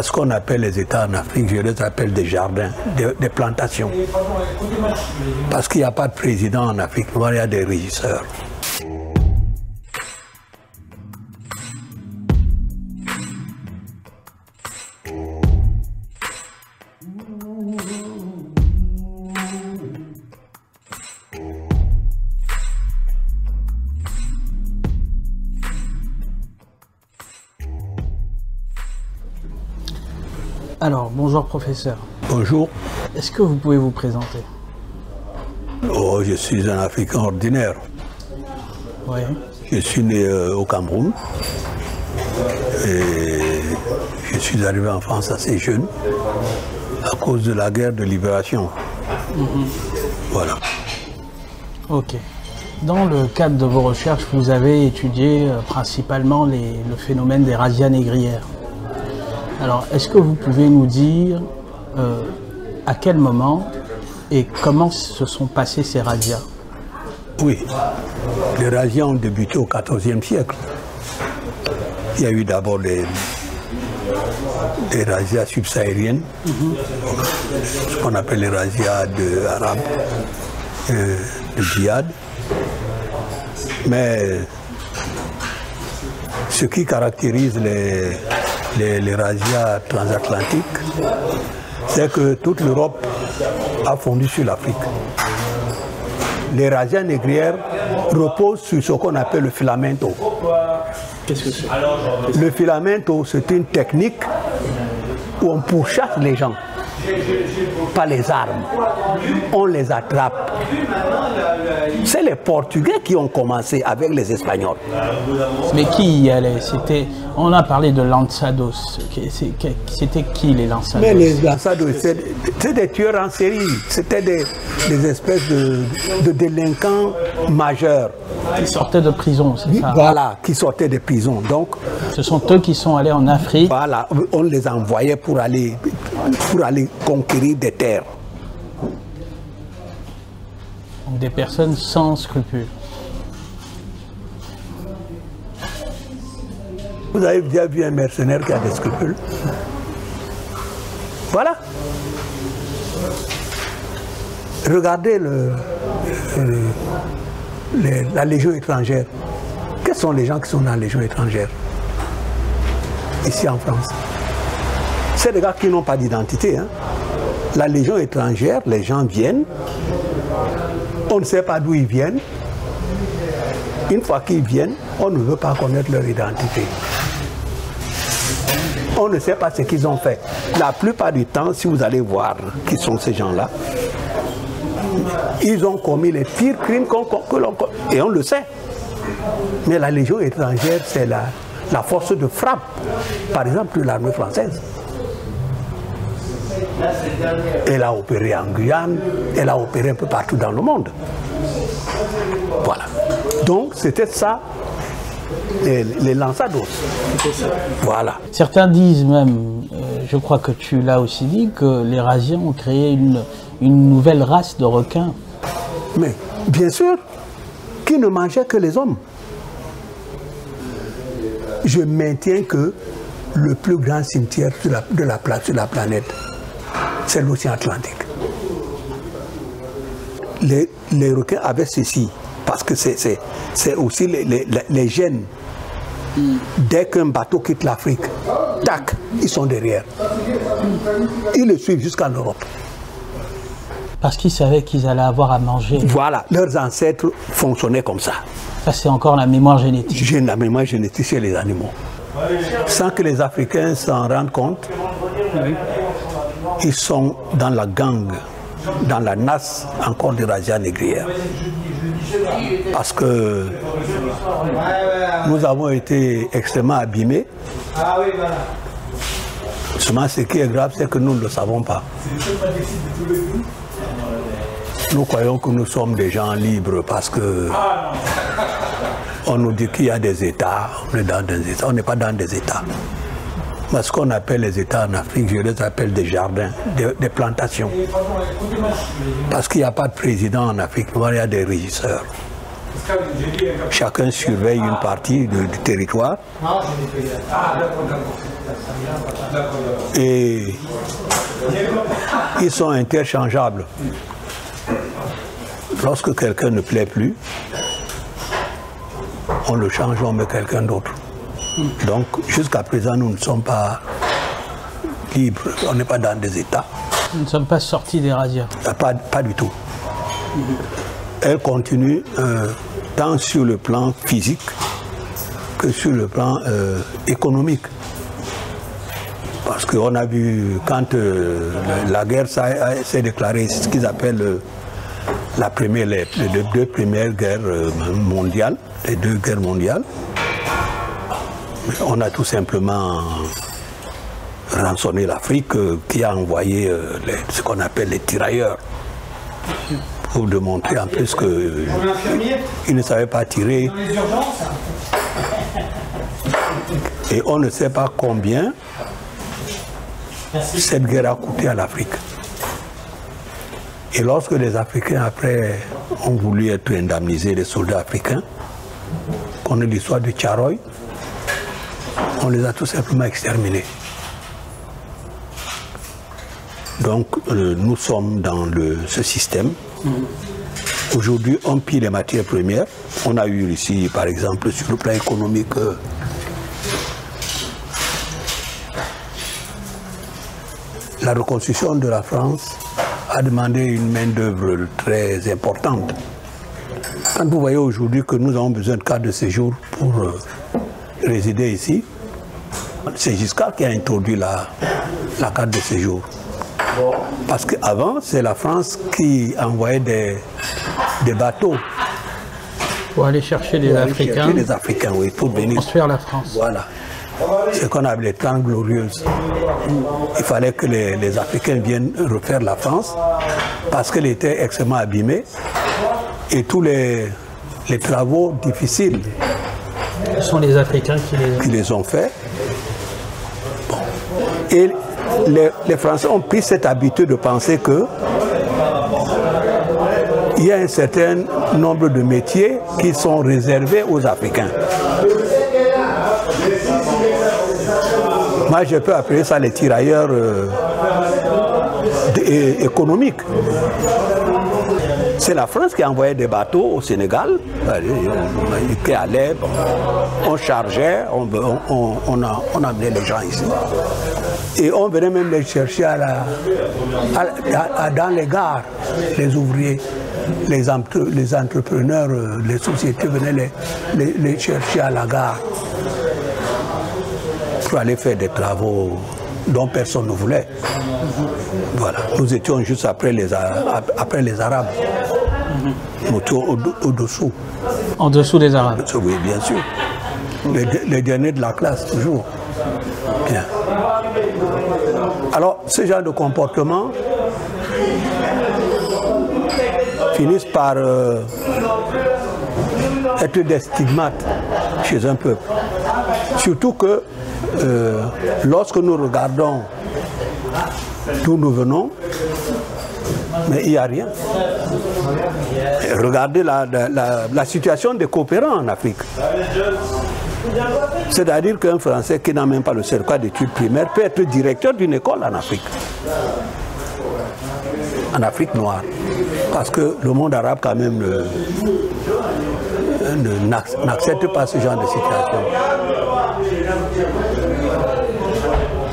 Ce qu'on appelle les États en Afrique, je les appelle des jardins, des plantations. Parce qu'il n'y a pas de président en Afrique, il y a des régisseurs. Alors, bonjour professeur. Bonjour. Est-ce que vous pouvez vous présenter? Oh, je suis un Africain ordinaire. Oui. Je suis né au Cameroun. Et je suis arrivé en France assez jeune à cause de la guerre de libération. Voilà. Ok. Dans le cadre de vos recherches, vous avez étudié principalement le phénomène des razzias négrières. Alors, est-ce que vous pouvez nous dire à quel moment et comment se sont passées ces razzias? Oui, les razzias ont débuté au XIVe siècle. Il y a eu d'abord des razzias subsahariennes, ce qu'on appelle les razzias arabes, de djihad. Mais ce qui caractérise les razzias transatlantiques, c'est que toute l'Europe a fondu sur l'Afrique. Les razzias négrières reposent sur ce qu'on appelle le filamento. Qu'est-ce que c'est? Le filamento, c'est une technique où on pourchasse les gens, pas les armes. On les attrape. C'est les Portugais qui ont commencé avec les Espagnols. Mais qui y allait? On a parlé de lanzados. C'était qui les lanzados? Mais les lanzados, c'est des tueurs en série. C'était des espèces de délinquants majeurs. Qui sortaient de prison, c'est ça? Voilà, qui sortaient de prison. Donc, ce sont eux qui sont allés en Afrique. Voilà, on les envoyait pour aller conquérir des terres. Donc des personnes sans scrupules. Vous avez déjà vu un mercenaire qui a des scrupules? Voilà. Regardez la Légion étrangère. Quels sont les gens qui sont dans la Légion étrangère ici en France? C'est des gars qui n'ont pas d'identité. Hein. La Légion étrangère, les gens viennent, on ne sait pas d'où ils viennent. Une fois qu'ils viennent, on ne veut pas connaître leur identité. On ne sait pas ce qu'ils ont fait. La plupart du temps, si vous allez voir qui sont ces gens-là, ils ont commis les pires crimes que l'on connaît. Et on le sait. Mais la Légion étrangère, c'est la force de frappe, par exemple, de l'armée française. Elle a opéré en Guyane, elle a opéré un peu partout dans le monde. Voilà. Donc, c'était ça, les lanzados. Voilà. Certains disent même, je crois que tu l'as aussi dit, que les razzias ont créé une nouvelle race de requins. Mais, bien sûr, qui ne mangeait que les hommes. Je maintiens que le plus grand cimetière sur la planète, c'est l'océan Atlantique. Les requins avaient ceci, parce que c'est aussi les gènes. Dès qu'un bateau quitte l'Afrique, tac, ils sont derrière. Ils le suivent jusqu'en Europe. Parce qu'ils savaient qu'ils allaient avoir à manger. Voilà, leurs ancêtres fonctionnaient comme ça. Ça, c'est encore la mémoire génétique. La mémoire génétique chez les animaux. Sans que les Africains s'en rendent compte, ils sont dans la gangue, dans la nasse encore des razzias négrières. Parce que nous avons été extrêmement abîmés. Seulement, ce qui est grave, c'est que nous ne le savons pas. Nous croyons que nous sommes des gens libres parce que on nous dit qu'il y a des États, on est dans des États, on n'est pas dans des États. Mais ce qu'on appelle les États en Afrique, je les appelle des jardins, des plantations. Parce qu'il n'y a pas de président en Afrique, il y a des régisseurs. Chacun surveille une partie du territoire. Et ils sont interchangeables. Lorsque quelqu'un ne plaît plus, on le change, on met quelqu'un d'autre. Donc, jusqu'à présent, nous ne sommes pas libres, on n'est pas dans des États. Nous ne sommes pas sortis des razzias. Pas du tout. Elle continue tant sur le plan physique que sur le plan économique. Parce qu'on a vu, quand la guerre s'est déclarée, ce qu'ils appellent les deux premières guerres mondiales, les deux guerres mondiales, on a tout simplement rançonné l'Afrique qui a envoyé ce qu'on appelle les tirailleurs pour démontrer en plus qu'ils ne savaient pas tirer. Et on ne sait pas combien cette guerre a coûté à l'Afrique. Et lorsque les Africains, après, ont voulu être indemnisés, les soldats africains, qu'on ait l'histoire de Tcharoy, on les a tout simplement exterminés. Donc, nous sommes dans ce système. Aujourd'hui, on pille les matières premières. On a eu ici, par exemple, sur le plan économique, la reconstruction de la France a demandé une main-d'œuvre très importante. Quand vous voyez aujourd'hui que nous avons besoin de carte de séjour pour résider ici, c'est Giscard qui a introduit la carte de séjour. Parce qu'avant, c'est la France qui envoyait des bateaux. Pour aller chercher les Africains. Les Africains, oui, pour venir construire la France. Voilà. C'est ce qu'on appelait les Trente Glorieuses. Il fallait que les Africains viennent refaire la France parce qu'elle était extrêmement abîmée et tous les travaux difficiles. Ce sont les Africains qui les ont faits. Bon. Et les Français ont pris cette habitude de penser que il y a un certain nombre de métiers qui sont réservés aux Africains. Moi, je peux appeler ça les tirailleurs économiques. C'est la France qui a envoyé des bateaux au Sénégal, qui allaient, on chargeait, on amenait les gens ici. Et on venait même les chercher dans les gares, les ouvriers, les entrepreneurs, les sociétés venaient les chercher à la gare pour aller faire des travaux dont personne ne voulait. Voilà. Nous étions juste après les Arabes. Nous étions au-dessous. En dessous des Arabes? Oui, bien sûr. Les derniers de la classe, toujours. Bien. Alors, ce genre de comportement finissent par être des stigmates chez un peuple. Surtout que lorsque nous regardons d'où nous venons, mais il n'y a rien. Regardez la situation des coopérants en Afrique. C'est-à-dire qu'un Français qui n'a même pas le certificat d'études primaires peut être directeur d'une école en Afrique. En Afrique noire. Parce que le monde arabe quand même n'accepte pas ce genre de situation.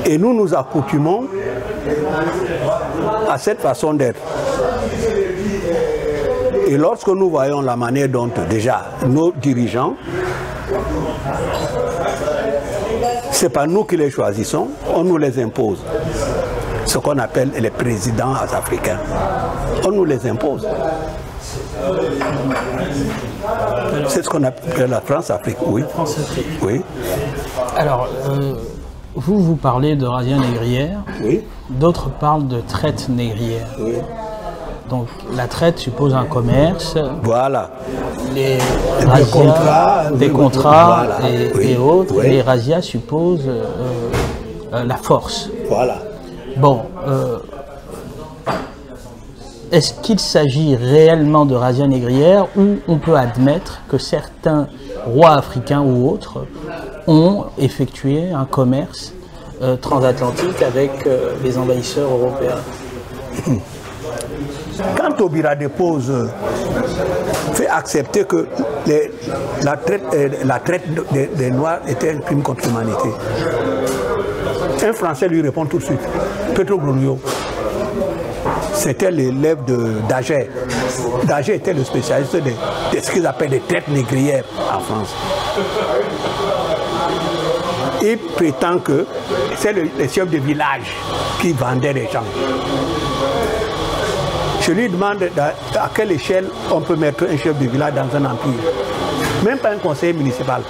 Et nous nous accoutumons à cette façon d'être. Et lorsque nous voyons la manière dont déjà nos dirigeants, ce n'est pas nous qui les choisissons, on nous les impose. Ce qu'on appelle les présidents africains. On nous les impose. C'est ce qu'on appelle la France-Afrique, oui. Oui. Alors, vous parlez de razzia négrière, oui. D'autres parlent de traite négrière. Oui. Donc la traite suppose un commerce. Voilà. Les des contrats voilà. et autres. Oui. Les razzias supposent la force. Voilà. Bon, est-ce qu'il s'agit réellement de razzia négrière ou on peut admettre que certains rois africains ou autres ont effectué un commerce transatlantique avec les envahisseurs européens? Quand Taubira dépose, fait accepter que la traite des Noirs était un crime contre l'humanité, un Français lui répond tout de suite. Petro Grunio, c'était l'élève d'Ager. D'Ager était le spécialiste de ce qu'ils appellent des traites négrières en France. Il prétend que c'est les chefs de village qui vendaient les gens. Je lui demande à quelle échelle on peut mettre un chef de village dans un empire. Même pas un conseiller municipal.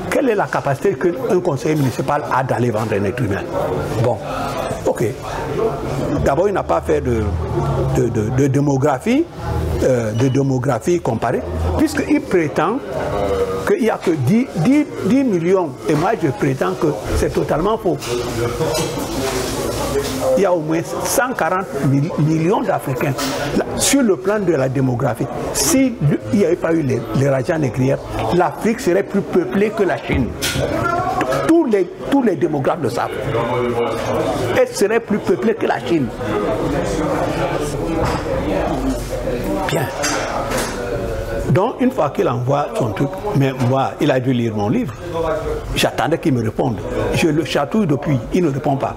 Quelle est la capacité qu'un conseiller municipal a d'aller vendre un être humain? Bon, ok. D'abord, il n'a pas fait de démographie comparée, puisqu'il prétend qu'il n'y a que 10 millions. Et moi, je prétends que c'est totalement faux. Il y a au moins 140 millions d'Africains sur le plan de la démographie. S'il n'y avait pas eu les razzias négrières, l'Afrique serait plus peuplée que la Chine. Tous les démographes le savent. Elle serait plus peuplée que la Chine. Bien. Donc, une fois qu'il envoie son truc, mais moi, il a dû lire mon livre. J'attendais qu'il me réponde. Je le chatouille depuis, il ne répond pas.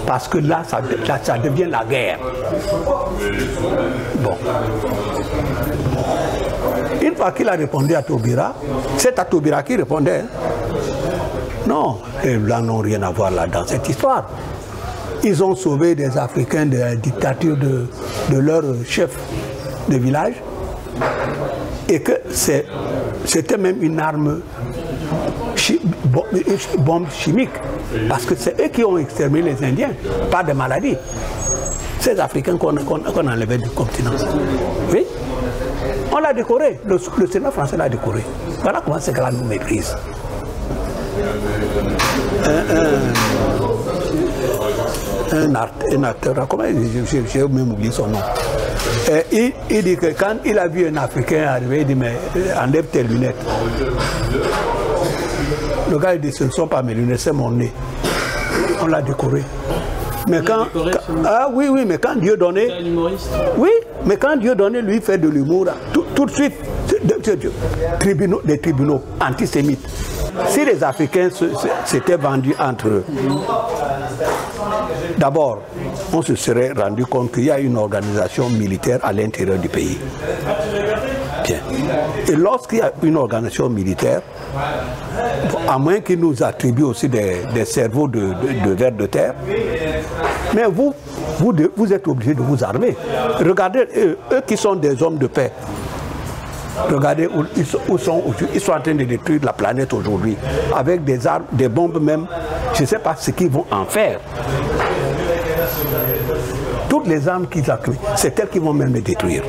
Parce que là, ça devient la guerre. Bon. Une fois qu'il a répondu à Taubira, c'est à Taubira qui répondait. Non, ils n'ont rien à voir là dans cette histoire. Ils ont sauvé des Africains de la dictature de leur chef de village. Et que c'était même une arme, bombe chimique. Parce que c'est eux qui ont exterminé les Indiens, pas de maladies. Ces Africains qu'on enlevait du continent. Oui. On l'a décoré, le Sénat français l'a décoré. Voilà comment c'est que là nous méprise. Un acteur, comment j'ai même oublié son nom. Il dit que quand il a vu un Africain arriver, il dit mais enlève tes lunettes. Le gars il dit ce ne sont pas mes lunettes, c'est mon nez. On l'a décoré. Mais oui, mais quand Dieu donnait, oui, mais quand Dieu donnait, lui fait de l'humour, tout de suite, des tribunaux antisémites. Si les Africains s'étaient vendus entre eux, d'abord, on se serait rendu compte qu'il y a une organisation militaire à l'intérieur du pays. Bien. Et lorsqu'il y a une organisation militaire, à moins qu'ils nous attribuent aussi des cerveaux de vers de terre, mais vous êtes obligés de vous armer. Regardez, eux qui sont des hommes de paix, regardez où ils sont en train de détruire la planète aujourd'hui, avec des armes, des bombes même, je ne sais pas ce qu'ils vont en faire. Toutes les armes qu'ils accumulent, c'est elles qui vont même les détruire.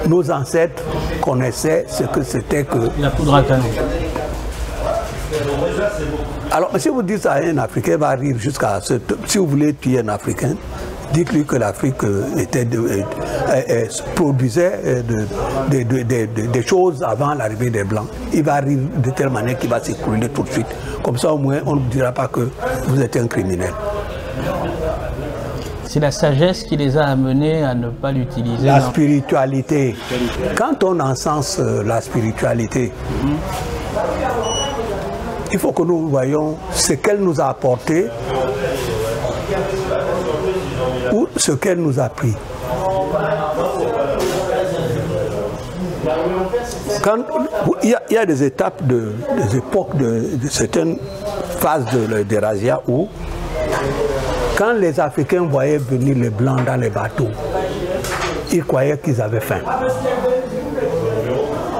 Nos ancêtres connaissaient ce que c'était que... La poudre à canon. Alors, si vous dites à un Africain, il va rire jusqu'à ce... Si vous voulez tuer un Africain, dites-lui que l'Afrique produisait des choses avant l'arrivée des Blancs. Il va rire de telle manière qu'il va s'écrouler tout de suite. Comme ça, au moins, on ne dira pas que vous êtes un criminel. C'est la sagesse qui les a amenés à ne pas l'utiliser. La spiritualité. Quand on encense la spiritualité, il faut que nous voyons ce qu'elle nous a apporté ou ce qu'elle nous a pris. Il y a des étapes, des époques, de certaines phases des razzias où, quand les Africains voyaient venir les Blancs dans les bateaux, ils croyaient qu'ils avaient faim.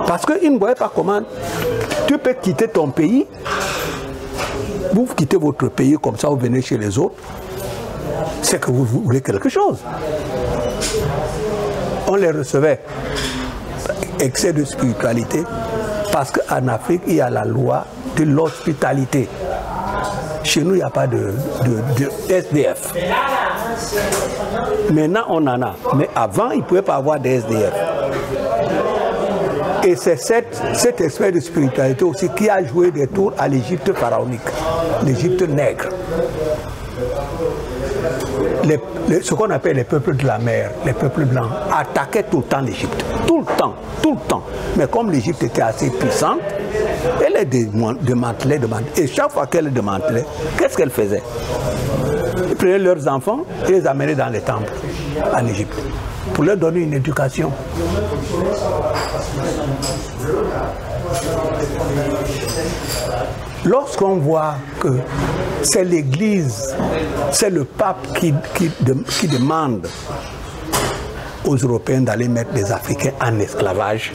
Parce qu'ils ne voyaient pas comment tu peux quitter ton pays, vous quittez votre pays comme ça, vous venez chez les autres, c'est que vous voulez quelque chose. On les recevait, excès de spiritualité, parce qu'en Afrique, il y a la loi de l'hospitalité. Chez nous, il n'y a pas de SDF. Maintenant, on en a. Mais avant, il ne pouvait pas avoir de SDF. Et c'est cette espèce de spiritualité aussi qui a joué des tours à l'Égypte pharaonique, l'Égypte nègre. Ce qu'on appelle les peuples de la mer, les peuples blancs, attaquaient tout le temps l'Égypte. Tout le temps, tout le temps. Mais comme l'Égypte était assez puissante, elle les démantelait. Et chaque fois qu'elle les démantelait, qu'est-ce qu'elle faisait? Ils prenaient leurs enfants et les amenaient dans les temples en Égypte pour leur donner une éducation. Lorsqu'on voit que c'est l'Église, c'est le pape qui demande aux Européens d'aller mettre les Africains en esclavage,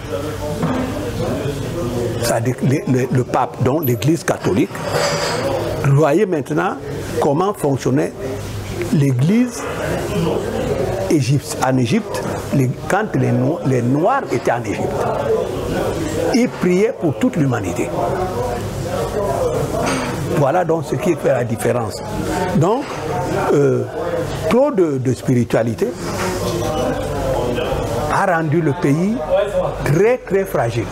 c'est-à-dire le pape, donc l'Église catholique, vous voyez maintenant comment fonctionnait l'Église en Égypte quand les Noirs étaient en Égypte. Ils priaient pour toute l'humanité. Voilà donc ce qui fait la différence. Donc, trop de spiritualité a rendu le pays très très fragile.